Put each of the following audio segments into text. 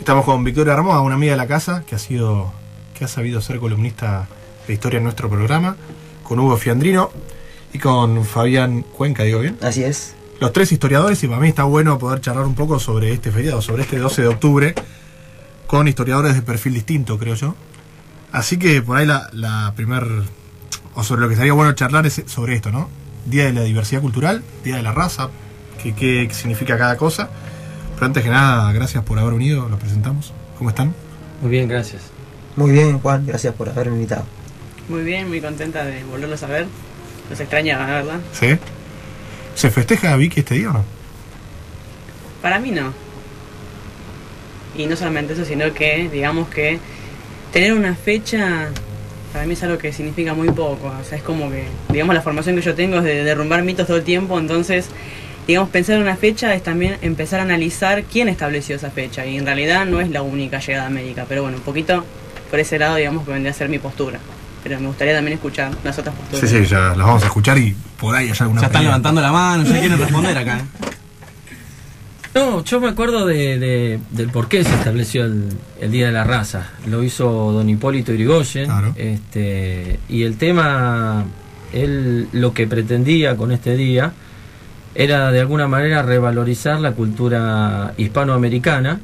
Estamos con Victoria Ramos, una amiga de la casa que ha sabido ser columnista de historia en nuestro programa, con Hugo Fiandrino y con Fabián Cuenca, ¿digo bien? Así es. Los tres historiadores, y para mí está bueno poder charlar un poco sobre este feriado, sobre este 12 de octubre, con historiadores de perfil distinto, creo yo. Así que por ahí la primer, o sobre lo que sería bueno charlar es sobre esto, ¿no? Día de la diversidad cultural, Día de la raza, qué significa cada cosa. Pero antes que nada, gracias por haber venido, los presentamos. ¿Cómo están? Muy bien, gracias. Muy bien, Juan, gracias por haberme invitado. Muy bien, muy contenta de volverlos a ver. Los extrañaba, la verdad. ¿Sí? ¿Se festeja Vicky este día o no? Para mí no. Y no solamente eso, sino que, digamos que tener una fecha, para mí es algo que significa muy poco. O sea, es como que, digamos, la formación que yo tengo es de derrumbar mitos todo el tiempo, entonces, digamos, pensar en una fecha es también empezar a analizar quién estableció esa fecha. Y en realidad no es la única llegada a América, pero bueno, un poquito por ese lado, digamos, que vendría a ser mi postura. Pero me gustaría también escuchar las otras posturas. Sí, ya las vamos a escuchar y por ahí hay alguna. Ya están levantando la mano, ya quieren responder acá. No, yo me acuerdo del por qué se estableció el Día de la Raza. Lo hizo don Hipólito Yrigoyen. Claro. Y el tema, él lo que pretendía con este día era de alguna manera revalorizar la cultura hispanoamericana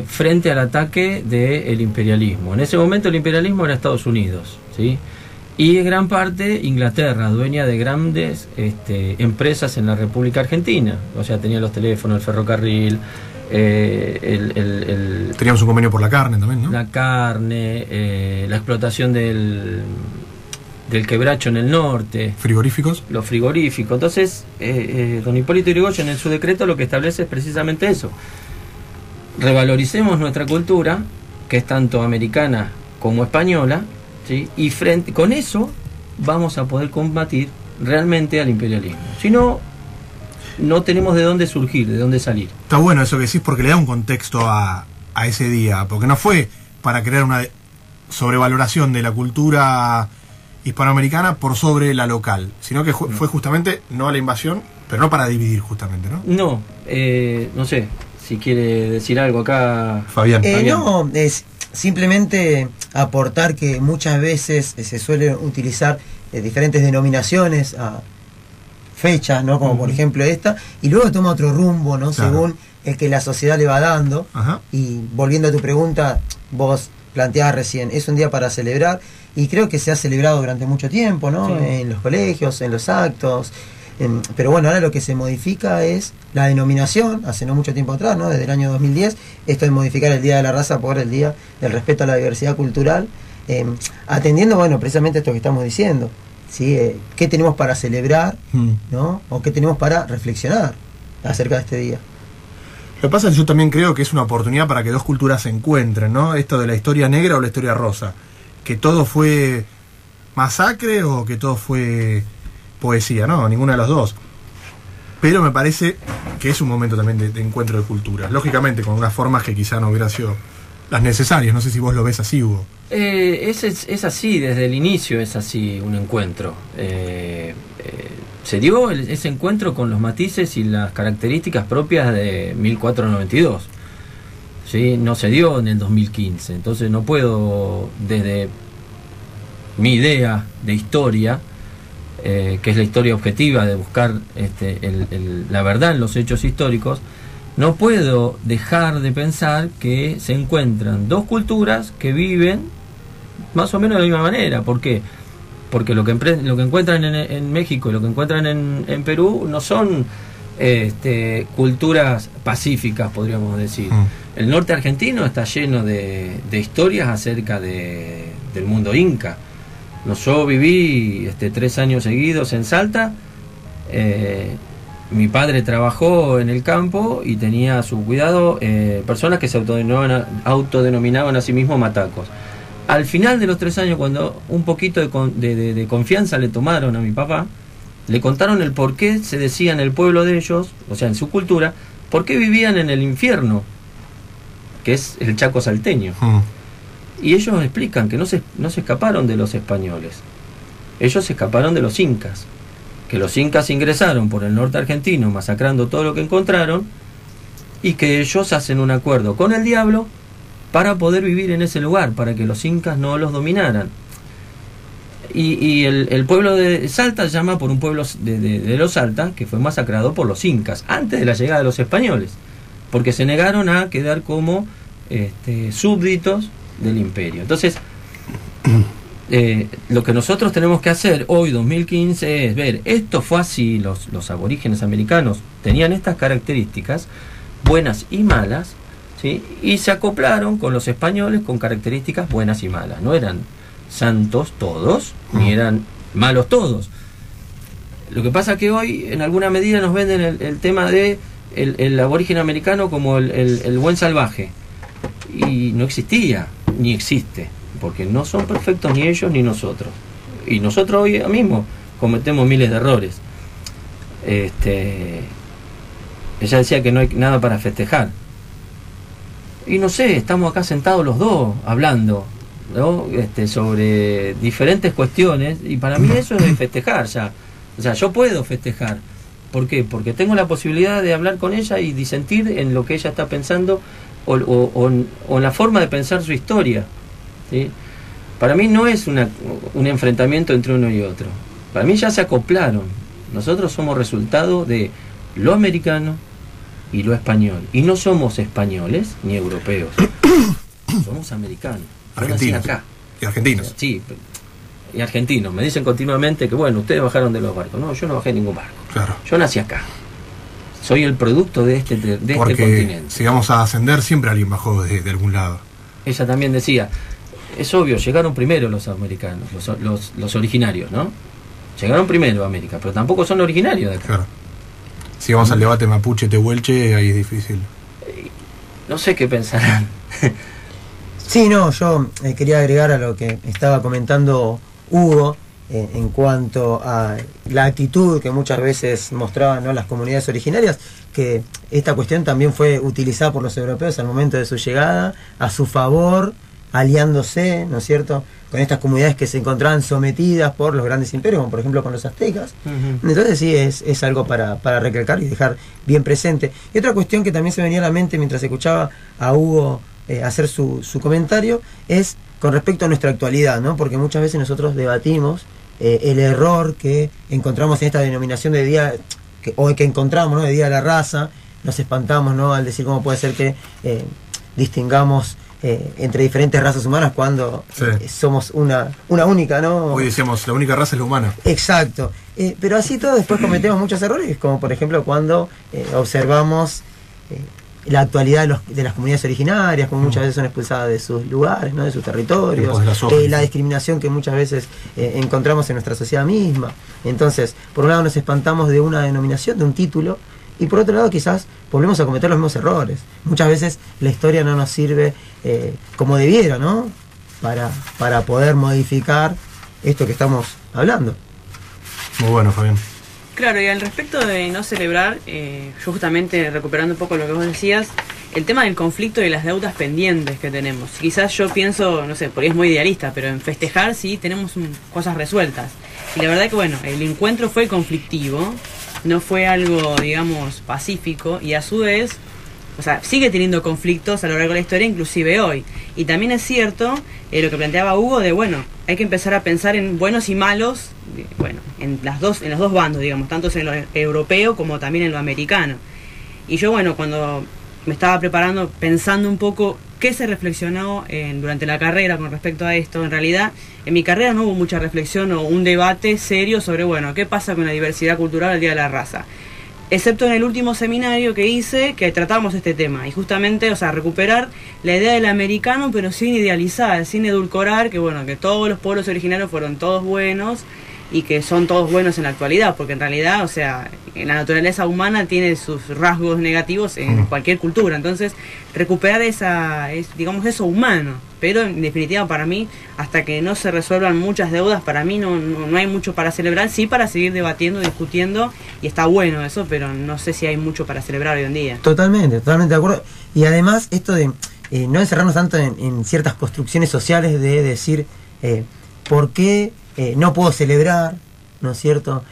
frente al ataque del imperialismo. En ese momento el imperialismo era Estados Unidos, ¿sí? Y en gran parte Inglaterra, dueña de grandes empresas en la República Argentina. O sea, tenía los teléfonos, el ferrocarril, teníamos un convenio por la carne también, ¿no? La carne, la explotación del quebracho en el norte. ¿Frigoríficos? Los frigoríficos. Entonces, don Hipólito Yrigoyen en su decreto lo que establece es precisamente eso. Revaloricemos nuestra cultura, que es tanto americana como española, ¿sí? Y con eso vamos a poder combatir realmente al imperialismo. Si no, no tenemos de dónde surgir, de dónde salir. Está bueno eso que decís porque le da un contexto a ese día, porque no fue para crear una sobrevaloración de la cultura hispanoamericana por sobre la local, sino que fue justamente no a la invasión, pero no para dividir justamente, ¿no? No, no sé si quiere decir algo acá Fabián. No, es simplemente aportar que muchas veces se suelen utilizar diferentes denominaciones a fechas, ¿no? Como por ejemplo esta, y luego toma otro rumbo, ¿no? Claro. Según el que la sociedad le va dando. Ajá. Y volviendo a tu pregunta, vos planteabas recién, es un día para celebrar, y creo que se ha celebrado durante mucho tiempo, ¿no? Sí. En los colegios, en los actos. Pero bueno, ahora lo que se modifica es la denominación, hace no mucho tiempo atrás, ¿no? Desde el año 2010, esto es modificar el Día de la Raza por el Día del Respeto a la Diversidad Cultural, atendiendo, bueno, precisamente esto que estamos diciendo, ¿sí? ¿Qué tenemos para celebrar, ¿no? O qué tenemos para reflexionar acerca de este día? Lo que pasa es que yo también creo que es una oportunidad para que dos culturas se encuentren, ¿no? Esto de la historia negra o la historia rosa. Que todo fue masacre o que todo fue poesía, no, ninguna de las dos. Pero me parece que es un momento también de encuentro de culturas. Lógicamente, con unas formas que quizá no hubieran sido las necesarias. No sé si vos lo ves así, Hugo. Es así, desde el inicio es así un encuentro. Se dio ese encuentro con los matices y las características propias de 1492. ¿Sí? No se dio en el 2015. Entonces no puedo, desde mi idea de historia, que es la historia objetiva de buscar la verdad en los hechos históricos, no puedo dejar de pensar que se encuentran dos culturas que viven más o menos de la misma manera. ¿Por qué? Porque lo que encuentran en México y lo que encuentran en Perú no son culturas pacíficas, podríamos decir. El norte argentino está lleno de historias acerca del mundo inca. Yo viví 3 años seguidos en Salta. Mi padre trabajó en el campo y tenía a su cuidado personas que se autodenominaban a sí mismos matacos. Al final de los 3 años, cuando un poquito de confianza le tomaron a mi papá, le contaron el por qué se decía en el pueblo de ellos, o sea, en su cultura, por qué vivían en el infierno, que es el Chaco salteño. Y ellos explican que no se escaparon de los españoles. Ellos se escaparon de los incas. Que los incas ingresaron por el norte argentino masacrando todo lo que encontraron y que ellos hacen un acuerdo con el diablo para poder vivir en ese lugar, para que los incas no los dominaran. Y el pueblo de Salta se llama por un pueblo de los Salta que fue masacrado por los incas antes de la llegada de los españoles, porque se negaron a quedar como súbditos del imperio. Entonces, lo que nosotros tenemos que hacer hoy, 2015, es ver, esto fue así, los aborígenes americanos tenían estas características, buenas y malas, ¿sí? Y se acoplaron con los españoles con características buenas y malas. No eran santos todos, ni eran malos todos. Lo que pasa que hoy, en alguna medida, nos venden el tema de el aborigen americano como el buen salvaje. Y no existía, ni existe, porque no son perfectos ni ellos ni nosotros. Y nosotros hoy mismo cometemos miles de errores. Ella decía que no hay nada para festejar. Y no sé, estamos acá sentados los dos hablando, ¿no? Sobre diferentes cuestiones, y para mí eso es de festejar ya. O sea, yo puedo festejar. ¿Por qué? Porque tengo la posibilidad de hablar con ella y disentir en lo que ella está pensando o en la forma de pensar su historia, ¿sí? Para mí no es un enfrentamiento entre uno y otro. Para mí ya se acoplaron. Nosotros somos resultado de lo americano y lo español. Y no somos españoles ni europeos. Somos americanos. Argentinos. Acá. Y argentinos. Sí, y argentinos. Me dicen continuamente que, bueno, ustedes bajaron de los barcos. No, yo no bajé de ningún barco. Claro. Yo nací acá. Soy el producto de este Porque continente. si vamos a ascender, siempre alguien bajó de algún lado. Ella también decía, es obvio, llegaron primero los americanos, los originarios, ¿no? Llegaron primero a América, pero tampoco son originarios de acá. Claro. Si vamos al debate mapuche-tehuelche, ahí es difícil. No sé qué pensarán. Sí, no, yo quería agregar a lo que estaba comentando Hugo en cuanto a la actitud que muchas veces mostraban, ¿no?, las comunidades originarias, que esta cuestión también fue utilizada por los europeos al momento de su llegada a su favor, aliándose, ¿no es cierto?, con estas comunidades que se encontraban sometidas por los grandes imperios, como por ejemplo con los aztecas. Entonces sí, es algo para recalcar y dejar bien presente. Y otra cuestión que también se venía a la mente mientras escuchaba a Hugo hacer su comentario es con respecto a nuestra actualidad, ¿no? Porque muchas veces nosotros debatimos el error que encontramos en esta denominación de día, que encontramos, ¿no?, de Día de la Raza. Nos espantamos, ¿no?, al decir cómo puede ser que distingamos entre diferentes razas humanas cuando somos una única, ¿no? Hoy decíamos, la única raza es la humana. Exacto. Pero así todo después cometemos muchos errores, como por ejemplo cuando observamos la actualidad de las comunidades originarias, como muchas veces son expulsadas de sus lugares, ¿no?, de sus territorios, la discriminación que muchas veces encontramos en nuestra sociedad misma. Entonces, por un lado nos espantamos de una denominación, de un título, y por otro lado quizás volvemos a cometer los mismos errores. Muchas veces la historia no nos sirve como debiera, ¿no?, para poder modificar esto que estamos hablando. Muy bueno, Fabián. Claro, y al respecto de no celebrar, yo justamente recuperando un poco lo que vos decías, el tema del conflicto y las deudas pendientes que tenemos. Quizás yo pienso, no sé, por ahí es muy idealista, pero en festejar sí tenemos cosas resueltas. Y la verdad que bueno, el encuentro fue conflictivo, no fue algo, digamos, pacífico, y a su vez, o sea, sigue teniendo conflictos a lo largo de la historia, inclusive hoy. Y también es cierto lo que planteaba Hugo de, bueno, hay que empezar a pensar en buenos y malos, bueno, en los dos bandos, digamos, tanto en lo europeo como también en lo americano. Y yo, bueno, cuando me estaba preparando, pensando un poco qué se reflexionó durante la carrera con respecto a esto, en realidad en mi carrera no hubo mucha reflexión o un debate serio sobre, bueno, qué pasa con la diversidad cultural al Día de la Raza. Excepto en el último seminario que hice, que tratamos este tema. Y justamente, o sea, recuperar la idea del americano, pero sin idealizar, sin edulcorar, que bueno, que todos los pueblos originarios fueron todos buenos y que son todos buenos en la actualidad, porque en realidad, o sea, la naturaleza humana tiene sus rasgos negativos en cualquier cultura. Entonces, recuperar digamos, eso humano. Pero en definitiva, para mí, hasta que no se resuelvan muchas deudas, para mí no hay mucho para celebrar, sí para seguir debatiendo, discutiendo, y está bueno eso, pero no sé si hay mucho para celebrar hoy en día. Totalmente de acuerdo. Y además, esto de no encerrarnos tanto en ciertas construcciones sociales de decir, ¿por qué no puedo celebrar? ¿No es cierto?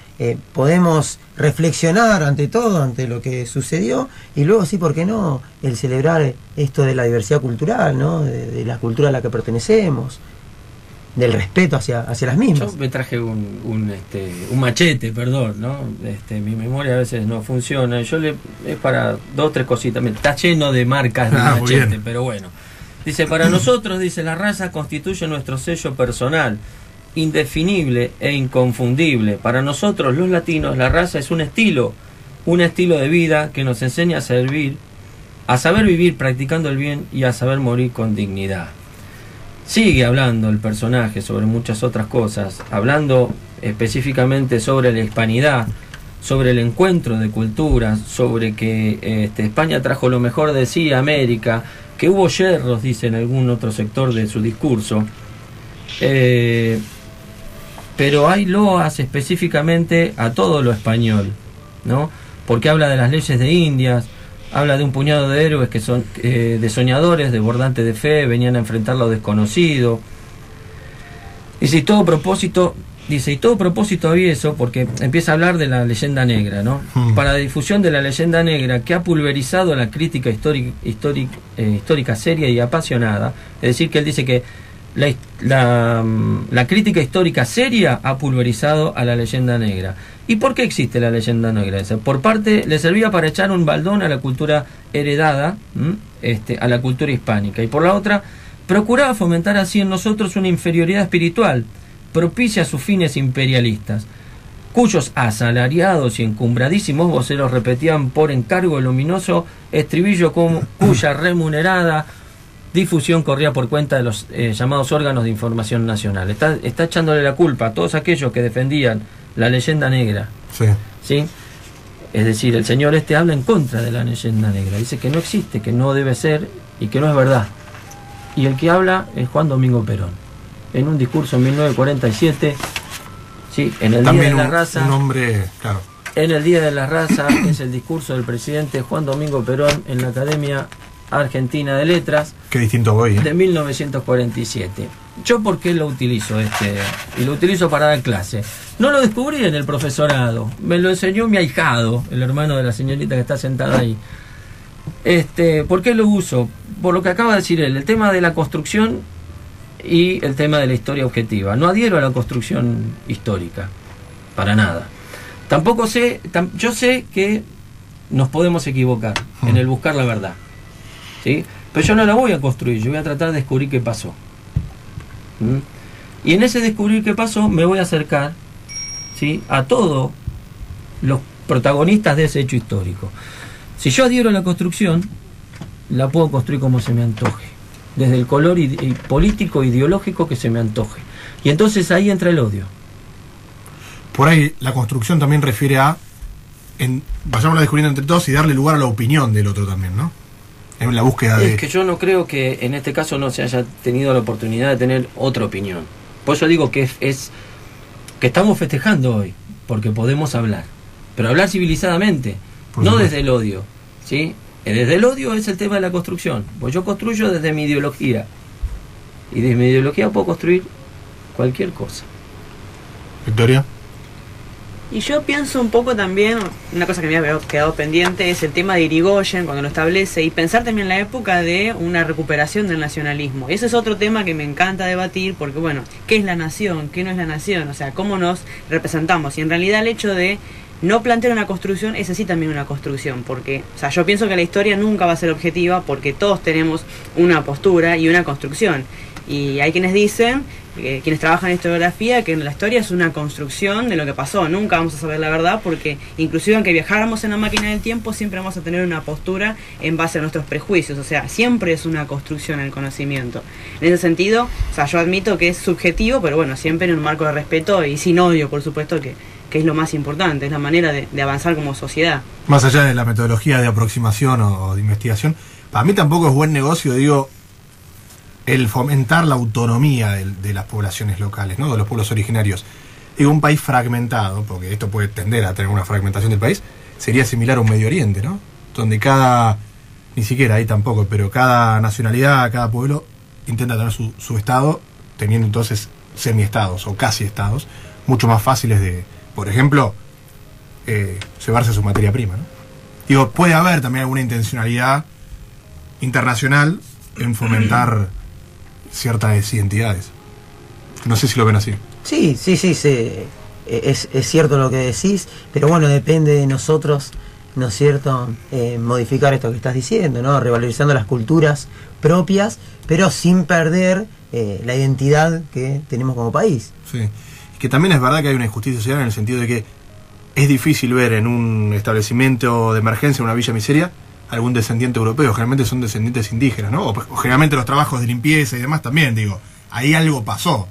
podemos reflexionar ante todo, ante lo que sucedió, y luego sí, ¿por qué no?, el celebrar esto de la diversidad cultural, ¿no?, de la cultura a la que pertenecemos, del respeto hacia las mismas. Yo me traje un machete, perdón, ¿no? Mi memoria a veces no funciona. Es para 2 o 3 cositas. Está lleno de marcas de machete, pero bueno. Dice, para nosotros, dice, la raza constituye nuestro sello personal, indefinible e inconfundible. Para nosotros, los latinos, la raza es un estilo de vida que nos enseña a saber vivir practicando el bien y a saber morir con dignidad. Sigue hablando el personaje sobre muchas otras cosas, hablando específicamente sobre la hispanidad, sobre el encuentro de culturas, sobre que España trajo lo mejor de sí a América, que hubo yerros, dice en algún otro sector de su discurso, pero hay loas específicamente a todo lo español, ¿no? Porque habla de las leyes de Indias, habla de un puñado de héroes que son de soñadores, desbordantes de fe, venían a enfrentar lo desconocido. Dice, y todo propósito había eso, porque empieza a hablar de la leyenda negra, ¿no? Para la difusión de la leyenda negra, que ha pulverizado la crítica histórica seria y apasionada. Es decir, que él dice que la crítica histórica seria ha pulverizado a la leyenda negra. ¿Y por qué existe la leyenda negra? Por parte, le servía para echar un baldón a la cultura heredada, a la cultura hispánica, y por la otra, procuraba fomentar así en nosotros una inferioridad espiritual, propicia a sus fines imperialistas, cuyos asalariados y encumbradísimos voceros repetían por encargo el luminoso estribillo cuya remunerada difusión corría por cuenta de los llamados órganos de información nacional. Está echándole la culpa a todos aquellos que defendían la leyenda negra. ¿Sí? Es decir, el señor habla en contra de la leyenda negra. Dice que no existe, que no debe ser y que no es verdad. Y el que habla es Juan Domingo Perón. En un discurso en 1947, ¿sí? En el también Día de la Raza. Un hombre, claro. En el Día de la Raza es el discurso del presidente Juan Domingo Perón en la Academia Argentina de Letras. Qué distinto voy, de 1947. ¿Yo por qué lo utilizo y lo utilizo para dar clase? No lo descubrí en el profesorado, me lo enseñó mi ahijado, el hermano de la señorita que está sentada ahí. ¿Por qué lo uso? Por lo que acaba de decir él, el tema de la construcción y el tema de la historia objetiva. No adhiero a la construcción histórica, para nada. Tampoco yo sé que nos podemos equivocar en el buscar la verdad, ¿sí? Pero yo no la voy a construir, yo voy a tratar de descubrir qué pasó. Y en ese descubrir qué pasó me voy a acercar, ¿sí?, a todos los protagonistas de ese hecho histórico. Si yo adhiero a la construcción, la puedo construir como se me antoje, desde el color político, ideológico que se me antoje. Y entonces ahí entra el odio. Por ahí la construcción también refiere a vayámosla descubriendo entre todos y darle lugar a la opinión del otro también, ¿no? En la búsqueda de... Es que yo no creo que en este caso no se haya tenido la oportunidad de tener otra opinión. Por eso digo que que estamos festejando hoy, porque podemos hablar. Pero hablar civilizadamente, no desde el odio, ¿sí? Desde el odio es el tema de la construcción. Pues yo construyo desde mi ideología. Y desde mi ideología puedo construir cualquier cosa. Victoria. Y yo pienso un poco también, una cosa que me había quedado pendiente es el tema de Irigoyen cuando lo establece, y pensar también en la época de una recuperación del nacionalismo. Ese es otro tema que me encanta debatir porque, bueno, ¿qué es la nación? ¿Qué no es la nación? O sea, ¿cómo nos representamos? Y en realidad el hecho de no plantear una construcción es así también una construcción, porque, o sea, yo pienso que la historia nunca va a ser objetiva porque todos tenemos una postura y una construcción. Y hay quienes dicen, quienes trabajan en historiografía, que la historia es una construcción de lo que pasó. Nunca vamos a saber la verdad porque inclusive aunque viajáramos en la máquina del tiempo, siempre vamos a tener una postura en base a nuestros prejuicios. O sea, siempre es una construcción el conocimiento. En ese sentido, o sea, yo admito que es subjetivo, pero bueno, siempre en un marco de respeto y sin odio, por supuesto, que es lo más importante, es la manera de avanzar como sociedad. Más allá de la metodología de aproximación o de investigación, para mí tampoco es buen negocio, digo, el fomentar la autonomía de las poblaciones locales, ¿no?, de los pueblos originarios. Digo, un país fragmentado, porque esto puede tender a tener una fragmentación del país, sería similar a un Medio Oriente, ¿no?, donde ni siquiera ahí tampoco, pero cada nacionalidad, cada pueblo intenta tener su estado, teniendo entonces semiestados o casi estados, mucho más fáciles de, por ejemplo, llevarse su materia prima, ¿no? Digo, puede haber también alguna intencionalidad internacional en fomentar ciertas identidades. No sé si lo ven así. Sí, es cierto lo que decís, pero bueno, depende de nosotros, ¿no es cierto?, modificar esto que estás diciendo, ¿no? Revalorizando las culturas propias, pero sin perder la identidad que tenemos como país. Sí. Que también es verdad que hay una injusticia social en el sentido de que es difícil ver en un establecimiento de emergencia, en una villa miseria, algún descendiente europeo. Generalmente son descendientes indígenas, ¿no? O generalmente los trabajos de limpieza y demás también, digo. Ahí algo pasó,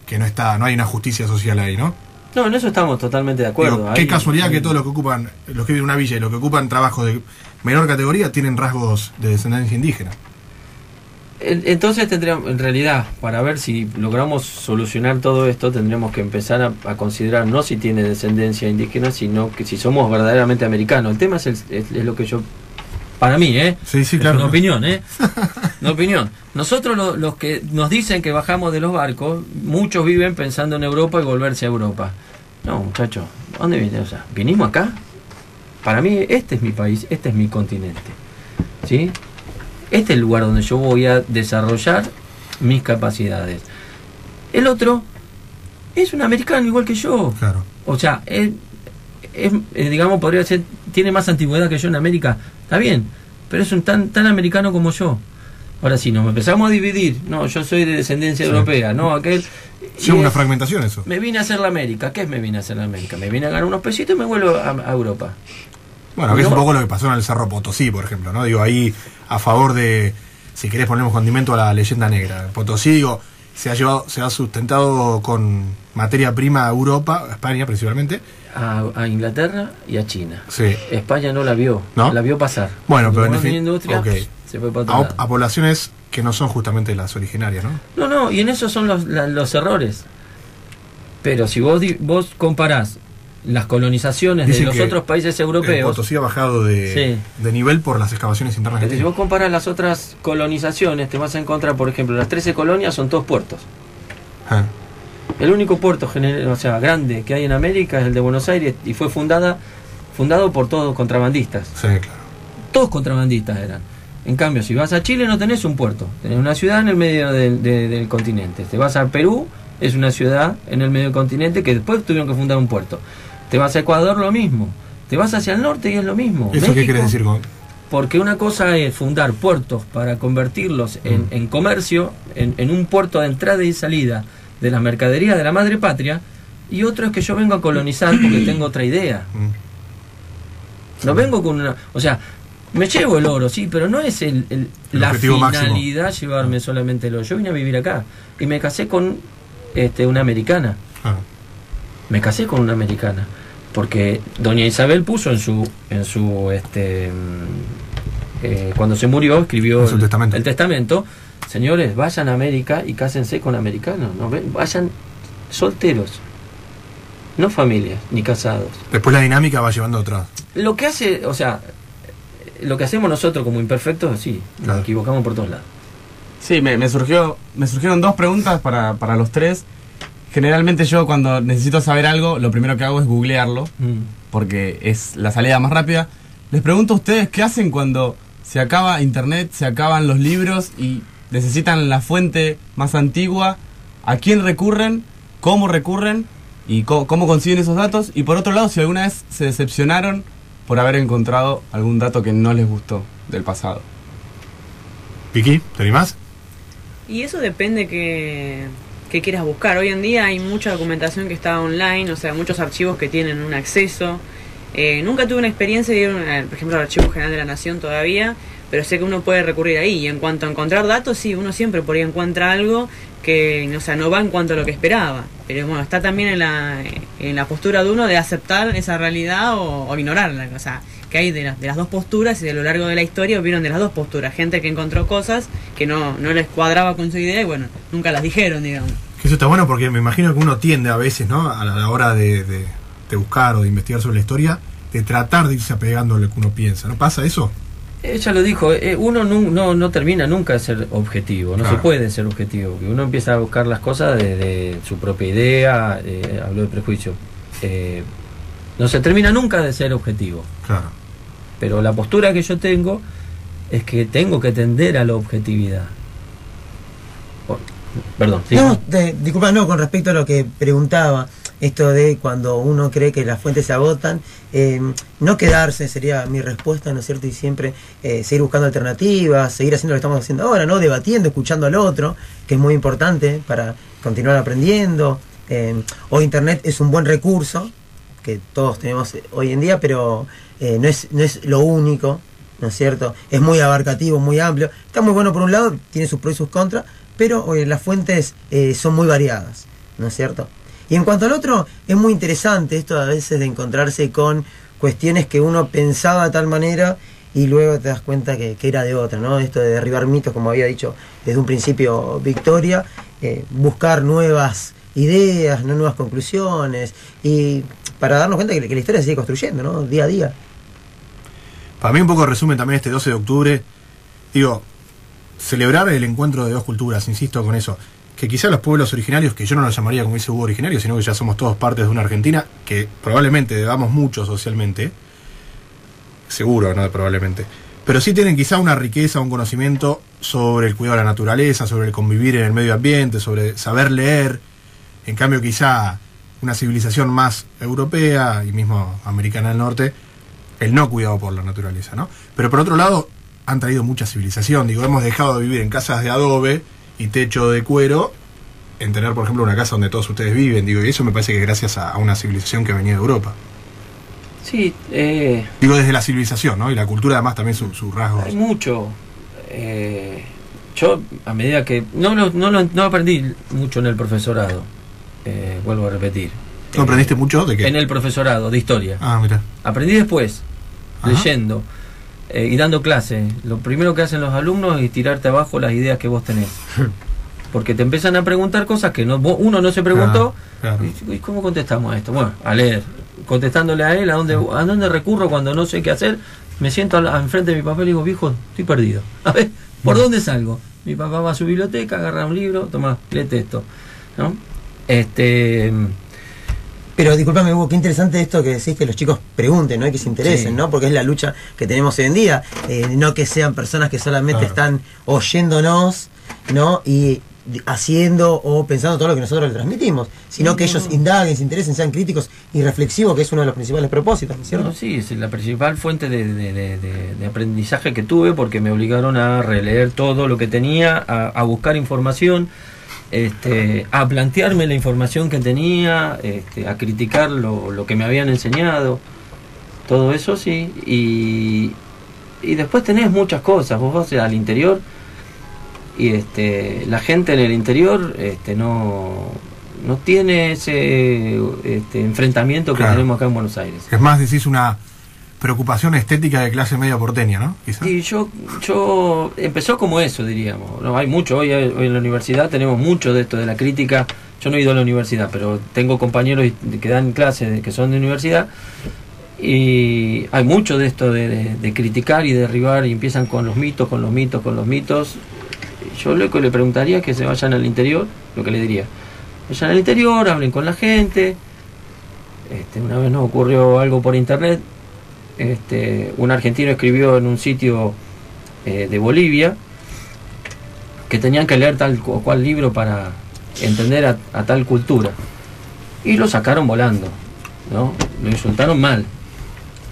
que no hay una justicia social ahí, ¿no? No, en eso estamos totalmente de acuerdo. Digo, qué casualidad que todos los que ocupan, los que viven en una villa y los que ocupan trabajos de menor categoría tienen rasgos de descendencia indígena. Entonces tendríamos, en realidad, para ver si logramos solucionar todo esto, tendríamos que empezar a considerar no si tiene descendencia indígena, sino que si somos verdaderamente americanos. El tema es lo que yo, para mí, sí, es claro, una opinión, una opinión. Nosotros los que nos dicen que bajamos de los barcos, muchos viven pensando en Europa y volverse a Europa. No, muchachos, ¿dónde viene? O sea, ¿vinimos acá? Para mí, este es mi país, este es mi continente, ¿sí? Este es el lugar donde yo voy a desarrollar mis capacidades. El otro es un americano igual que yo. Claro. O sea, digamos, podría ser, tiene más antigüedad que yo en América. Está bien, pero es un tan americano como yo. Ahora sí, nos empezamos a dividir. No, yo soy de descendencia europea, no, aquel... Sí, una fragmentación eso. Me vine a hacer la América. ¿Qué es me vine a hacer la América? Me vine a ganar unos pesitos y me vuelvo a Europa. Bueno, que es un poco lo que pasó en el Cerro Potosí, por ejemplo, ¿no? Digo, ahí a favor de, si querés ponemos condimento a la leyenda negra. Potosí, digo, se ha sustentado con materia prima a Europa, a España principalmente. A Inglaterra y a China. Sí. España no la vio, ¿no? La vio pasar. Bueno, pero en industria, okay. Se fue para otro lado. A poblaciones que no son justamente las originarias, ¿no? No, y en eso son los errores. Pero si vos comparás las colonizaciones de los otros países europeos... Potosí ha bajado de nivel por las excavaciones internas que tiene. Si vos comparás las otras colonizaciones, te vas a encontrar, por ejemplo, las 13 colonias son todos puertos. Ah. El único puerto grande que hay en América es el de Buenos Aires y fue fundado por todos contrabandistas. Sí, claro. Todos contrabandistas eran. En cambio, si vas a Chile no tenés un puerto, tenés una ciudad en el medio del continente. Te vas a Perú, es una ciudad en el medio del continente que después tuvieron que fundar un puerto. Te vas a Ecuador, lo mismo. Te vas hacia el norte y es lo mismo. ¿Eso México, qué quiere decir con...? Porque una cosa es fundar puertos para convertirlos en comercio, en un puerto de entrada y salida de las mercaderías de la madre patria, y otro es que yo vengo a colonizar porque tengo otra idea. No vengo con una... O sea, me llevo el oro, sí, pero no es la finalidad máximo. Llevarme solamente el oro. Yo vine a vivir acá y me casé con una americana. Me casé con una americana porque doña Isabel puso en su cuando se murió escribió el testamento. Señores, vayan a América y cásense con americanos, ¿no? Vayan solteros, no familias ni casados. Después la dinámica va llevando a otra. Lo que hace, o sea, lo que hacemos nosotros como imperfectos, sí, nos equivocamos por todos lados. Sí, me surgieron dos preguntas para los tres. Generalmente yo cuando necesito saber algo, lo primero que hago es googlearlo, porque es la salida más rápida. Les pregunto a ustedes, ¿qué hacen cuando se acaba internet, se acaban los libros y necesitan la fuente más antigua? ¿A quién recurren? ¿Cómo recurren? ¿Y cómo consiguen esos datos? Y por otro lado, si alguna vez se decepcionaron por haber encontrado algún dato que no les gustó del pasado. Vicky, ¿te animás? Y eso depende que quieras buscar. Hoy en día hay mucha documentación que está online, o sea, muchos archivos que tienen un acceso. Nunca tuve una experiencia de ir, por ejemplo, al Archivo General de la Nación todavía, pero sé que uno puede recurrir ahí. Y en cuanto a encontrar datos, sí, uno siempre por ahí encuentra algo que, o sea, no va en cuanto a lo que esperaba. Pero bueno, está también en la postura de uno de aceptar esa realidad o ignorarla. O sea, que hay de las dos posturas y a lo largo de la historia vieron de las dos posturas. Gente que encontró cosas que no les cuadraba con su idea y bueno, nunca las dijeron, digamos. Eso está bueno porque me imagino que uno tiende a veces, ¿no? A la hora de buscar o de investigar sobre la historia, de tratar de irse apegando a lo que uno piensa. ¿No pasa eso? Ella lo dijo, uno no termina nunca de ser objetivo, no se puede ser objetivo. Uno empieza a buscar las cosas de su propia idea, habló de prejuicio. No se termina nunca de ser objetivo. Claro. Pero la postura que yo tengo es que tengo que tender a la objetividad. Perdón, ¿sí? No, disculpa, no, con respecto a lo que preguntaba, esto de cuando uno cree que las fuentes se agotan, no quedarse sería mi respuesta, ¿no es cierto? Y siempre seguir buscando alternativas, seguir haciendo lo que estamos haciendo ahora, ¿no? Debatiendo, escuchando al otro, que es muy importante para continuar aprendiendo. Hoy Internet es un buen recurso que todos tenemos hoy en día, pero no es lo único, ¿no es cierto? Es muy abarcativo, muy amplio. Está muy bueno por un lado, tiene sus pros y sus contras, pero las fuentes son muy variadas, ¿no es cierto? Y en cuanto al otro, es muy interesante esto a veces de encontrarse con cuestiones que uno pensaba de tal manera y luego te das cuenta que era de otra, ¿no? Esto de derribar mitos, como había dicho desde un principio Victoria, buscar nuevas ideas, ¿no? Nuevas conclusiones, y para darnos cuenta que la historia se sigue construyendo, ¿no? Día a día. Para mí un poco resumen también este 12 de octubre, digo, celebrar el encuentro de dos culturas, insisto con eso, que quizá los pueblos originarios, que yo no los llamaría como dice Hugo originarios, sino que ya somos todos partes de una Argentina, que probablemente debamos mucho socialmente, seguro, no probablemente, pero sí tienen quizá una riqueza, un conocimiento sobre el cuidado de la naturaleza, sobre el convivir en el medio ambiente, sobre saber leer. En cambio quizá una civilización más europea y mismo americana del norte, el no cuidado por la naturaleza, ¿no? Pero por otro lado, han traído mucha civilización. Digo, hemos dejado de vivir en casas de adobe y techo de cuero, en tener, por ejemplo, una casa donde todos ustedes viven. Digo, y eso me parece que es gracias a una civilización que venía de Europa. Sí, digo, desde la civilización, ¿no? Y la cultura además también sus rasgos. hay mucho. Yo, a medida que... No aprendí mucho en el profesorado. Vuelvo a repetir. ¿No aprendiste mucho de qué? En el profesorado de historia. Ah, mira. Aprendí después, Ajá. leyendo y dando clases. Lo primero que hacen los alumnos es tirarte abajo las ideas que vos tenés. Porque te empiezan a preguntar cosas que uno no se preguntó. Claro. ¿Y cómo contestamos a esto? Bueno, a leer. Contestándole a él, ¿a dónde recurro cuando no sé qué hacer? Me siento enfrente de mi papá y le digo, viejo, estoy perdido. A ver, ¿por dónde salgo? Mi papá va a su biblioteca, agarra un libro, toma, léete esto, ¿no? Pero discúlpame, Hugo, qué interesante esto que decís, que los chicos pregunten, ¿no? Y que se interesen, Sí. ¿no? Porque es la lucha que tenemos hoy en día. No que sean personas que solamente Claro. están oyéndonos, ¿no? Y haciendo o pensando todo lo que nosotros les transmitimos, sino que ellos indaguen, se interesen, sean críticos y reflexivos, que es uno de los principales propósitos, ¿no es cierto? No, sí, es la principal fuente de aprendizaje que tuve, porque me obligaron a releer todo lo que tenía, a buscar información, a plantearme la información que tenía, a criticar lo que me habían enseñado, todo eso sí, y después tenés muchas cosas. Vos vas al interior y la gente en el interior no tiene ese enfrentamiento que Claro. tenemos acá en Buenos Aires. Es más, decís, una preocupación estética de clase media porteña, ¿no? Quizá. Y yo empezó como eso, diríamos. No, hay mucho, hoy en la universidad tenemos mucho de esto, de la crítica. Yo no he ido a la universidad, pero tengo compañeros que dan clases que son de universidad, y hay mucho de esto de criticar y derribar, y empiezan con los mitos. Yo lo que le preguntaría es que se vayan al interior, lo que le diría. Vayan al interior, hablen con la gente. Una vez nos ocurrió algo por internet. Un argentino escribió en un sitio de Bolivia que tenían que leer tal o cual libro para entender a tal cultura, y lo sacaron volando, ¿no? Lo insultaron mal,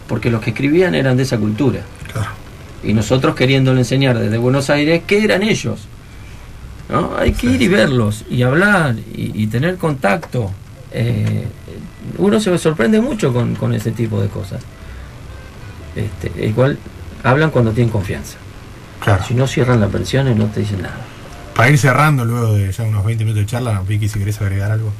porque los que escribían eran de esa cultura, Claro. y nosotros queriéndole enseñar desde Buenos Aires qué eran ellos, ¿no? Hay que ir y verlos y hablar y tener contacto. Uno se sorprende mucho con ese tipo de cosas. Igual hablan cuando tienen confianza. Claro. Si no cierran la persiana y no te dicen nada. Para ir cerrando luego de ya unos 20 minutos de charla, Vicky, si querés agregar algo.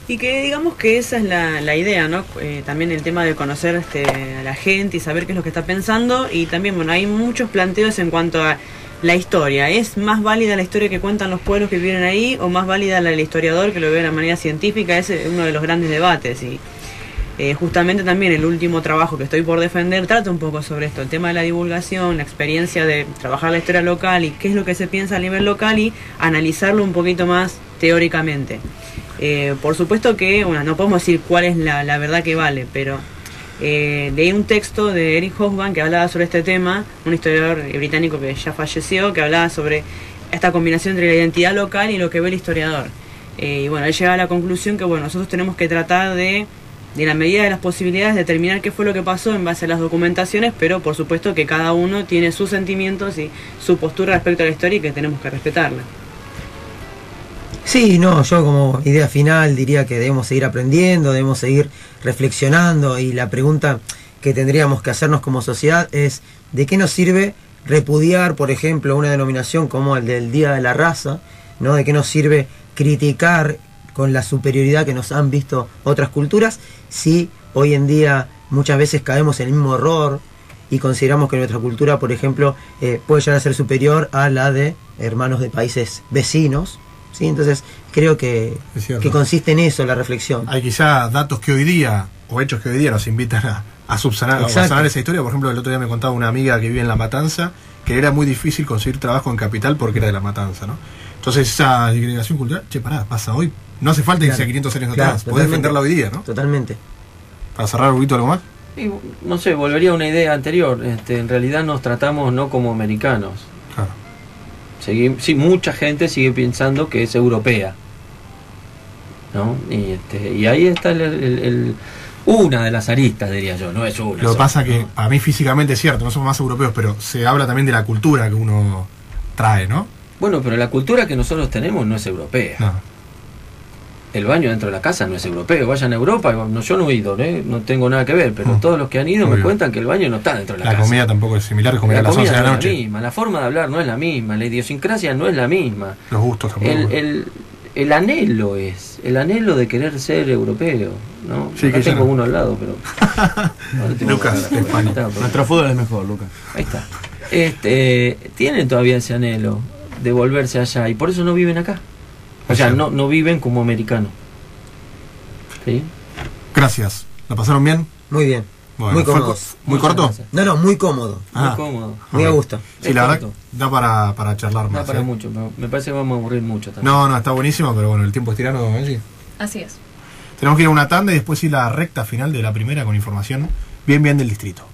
Y que digamos que esa es la idea, ¿no? También el tema de conocer a la gente y saber qué es lo que está pensando. Y también, bueno, hay muchos planteos en cuanto a la historia. ¿Es más válida la historia que cuentan los pueblos que viven ahí, o más válida la del historiador que lo ve de manera científica? Ese es uno de los grandes debates. Y justamente también el último trabajo que estoy por defender trata un poco sobre esto, el tema de la divulgación, la experiencia de trabajar la historia local y qué es lo que se piensa a nivel local, y analizarlo un poquito más teóricamente. Por supuesto que, bueno, no podemos decir cuál es la verdad que vale, pero leí un texto de Eric Hobsbawm que hablaba sobre este tema, un historiador británico que ya falleció, que hablaba sobre esta combinación entre la identidad local y lo que ve el historiador. Y bueno, él llegaba a la conclusión que, bueno, nosotros tenemos que tratar de la medida de las posibilidades, determinar qué fue lo que pasó en base a las documentaciones, pero por supuesto que cada uno tiene sus sentimientos y su postura respecto a la historia y que tenemos que respetarla. Sí, no, yo como idea final diría que debemos seguir aprendiendo, debemos seguir reflexionando, y la pregunta que tendríamos que hacernos como sociedad es ¿de qué nos sirve repudiar, por ejemplo, una denominación como el del Día de la Raza, ¿no? ¿De qué nos sirve criticar con la superioridad que nos han visto otras culturas si hoy en día muchas veces caemos en el mismo error y consideramos que nuestra cultura, por ejemplo, puede llegar a ser superior a la de hermanos de países vecinos? ¿Sí? Entonces creo que consiste en eso la reflexión. Hay quizá datos que hoy día, o hechos que hoy día nos invitan a subsanar, o a sanar esa historia. Por ejemplo, el otro día me contaba una amiga que vive en La Matanza que era muy difícil conseguir trabajo en Capital porque era de La Matanza, ¿no? Entonces esa discriminación cultural, pasa hoy. No hace falta irse 500 años atrás, podés defenderla hoy día, ¿no? Totalmente. Para cerrar un poquito algo más. Y, no sé, volvería a una idea anterior. En realidad nos tratamos no como americanos. Claro. Sí, mucha gente sigue pensando que es europea, ¿no? Y ahí está una de las aristas, diría yo, no es una. Lo que pasa que a mí físicamente es cierto, no somos más europeos, pero se habla también de la cultura que uno trae, ¿no? Bueno, pero la cultura que nosotros tenemos no es europea. No. El baño dentro de la casa no es europeo. Vayan a Europa, yo no he ido, no tengo nada que ver, pero todos los que han ido me cuentan que el baño no está dentro de la casa. La comida tampoco es similar, comer a las 11 de la noche. No es la misma, la forma de hablar no es la misma, la idiosincrasia no es la misma. Los gustos tampoco. El anhelo el anhelo de querer ser europeo, ¿no? Sí, acá tengo uno al lado, pero Lucas, de España. Nuestro fútbol es mejor, Lucas. Ahí está. Tienen todavía ese anhelo de volverse allá y por eso no viven acá. O sea, no viven como americanos. ¿Sí? Gracias. ¿La pasaron bien? Muy bien. Bueno, muy cómodos. ¿Muy corto? Gracias. No, muy cómodo. Muy cómodo. Muy a gusto. Sí, la verdad da para charlar más. Da para mucho, me parece que vamos a aburrir mucho también. No, está buenísimo, pero bueno, el tiempo es tirano, ¿sí? Así es. Tenemos que ir a una tanda y después ir a la recta final de la primera con información bien del distrito.